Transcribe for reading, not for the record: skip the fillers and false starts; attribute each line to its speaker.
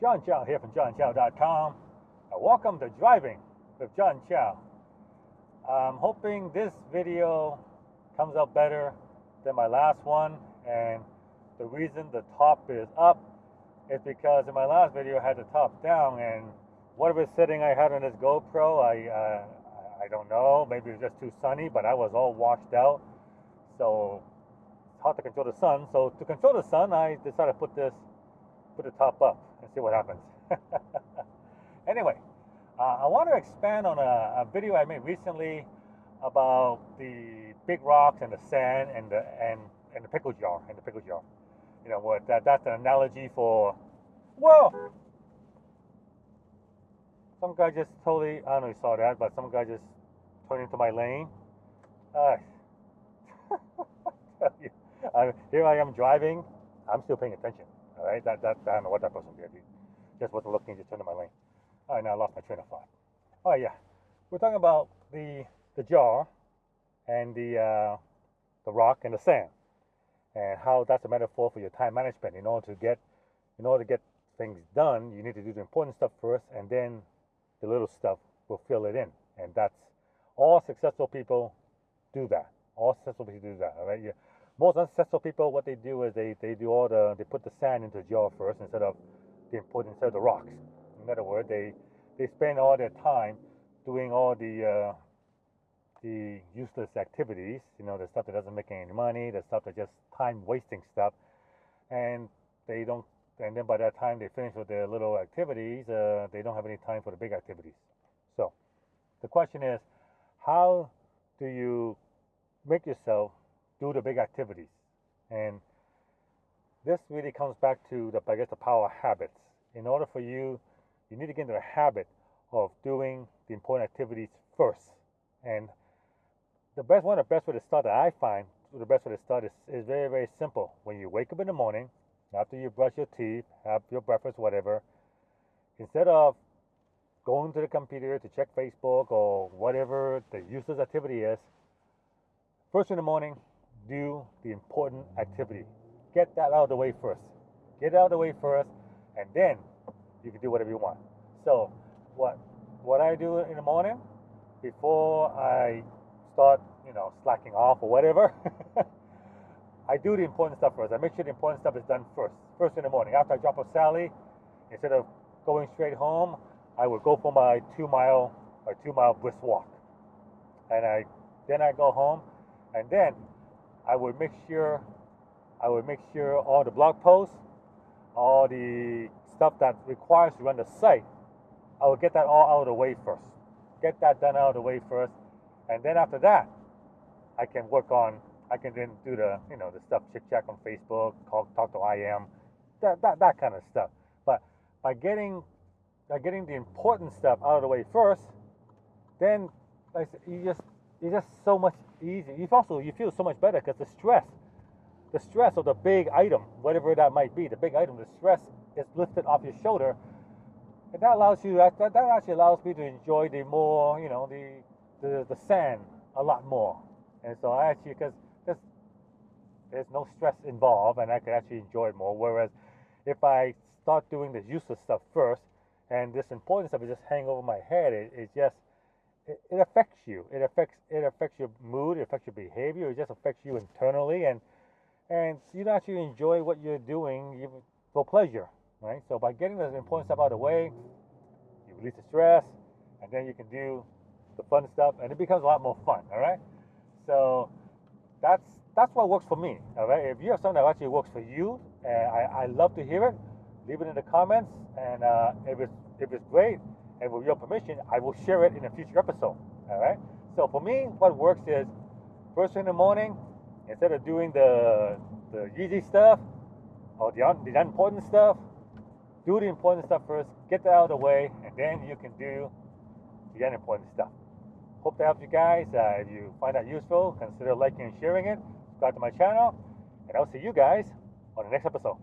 Speaker 1: John Chow here from johnchow.com. Welcome to Driving with John Chow. I'm hoping this video comes out better than my last one, and the reason the top is up is because in my last video I had the top down, and whatever setting I had on this GoPro, I don't know, maybe it was just too sunny, but I was all washed out, so it's hard to control the sun. So to control the sun, I decided to put the top up and see what happens. Anyway, I want to expand on a video I made recently about the big rocks and the sand and the pickle jar You know what? That's an analogy for, well, some guy just totally, I don't know if you saw that, but some guy just turned into my lane. Here I am driving. I'm still paying attention. All right, I don't know what that person did. He just wasn't looking, just turned to my lane. All right, now I lost my train of thought. Oh yeah, we're talking about the jar and the rock and the sand, and how that's a metaphor for your time management. In order to get things done, you need to do the important stuff first, and then the little stuff will fill it in. And that's all successful people do that. All successful people do that. All right. Most unsuccessful people, what they do is they put the sand into the jar first instead of the rocks. In other words, they spend all their time doing all the useless activities. You know, the stuff that doesn't make any money, the stuff that's just time wasting stuff, and they don't. And then by that time they finish with their little activities, they don't have any time for the big activities. So the question is, how do you make yourself do the big activities? And this really comes back to the power of habits. In order for you need to get into the habit of doing the important activities first. And one of the best way to start that I find, the best way to start is very, very simple. When you wake up in the morning, after you brush your teeth, have your breakfast, whatever, instead of going to the computer to check Facebook or whatever the useless activity is, first in the morning, do the important activity. Get that out of the way first. Get it out of the way first, and then you can do whatever you want. So what I do in the morning before I start, slacking off or whatever, I do the important stuff first. I make sure the important stuff is done first in the morning. After I drop off Sally, instead of going straight home, I would go for my 2 mile brisk walk, and then I go home, and then I would make sure all the blog posts, all the stuff that requires to run the site, I would get that all out of the way first. Get that done out of the way first, and then after that, I can then do the stuff, chit chat on Facebook, talk to IM, that kind of stuff. But by getting the important stuff out of the way first, then like I said, you're just so much easier. You feel so much better because the stress of the big item, whatever that might be, the big item, the stress is lifted off your shoulder, and that actually allows me to enjoy the more, the sand a lot more. And so because there's no stress involved, and I can actually enjoy it more. Whereas if I start doing the useless stuff first, and this important stuff is just hanging over my head, it affects you. It affects your mood. It affects your behavior. It just affects you internally, and you don't actually enjoy what you're doing for pleasure, right? So by getting the important stuff out of the way, you release the stress, and then you can do the fun stuff, and it becomes a lot more fun. All right. So that's what works for me. All right. If you have something that actually works for you, I love to hear it. Leave it in the comments, and if it's great, and with your permission, I will share it in a future episode. All right. So for me, what works is first thing in the morning, instead of doing the easy stuff or the unimportant stuff, do the important stuff first. Get that out of the way, and then you can do the unimportant stuff. Hope that helps you guys. If you find that useful, consider liking and sharing it. Subscribe to my channel, and I'll see you guys on the next episode.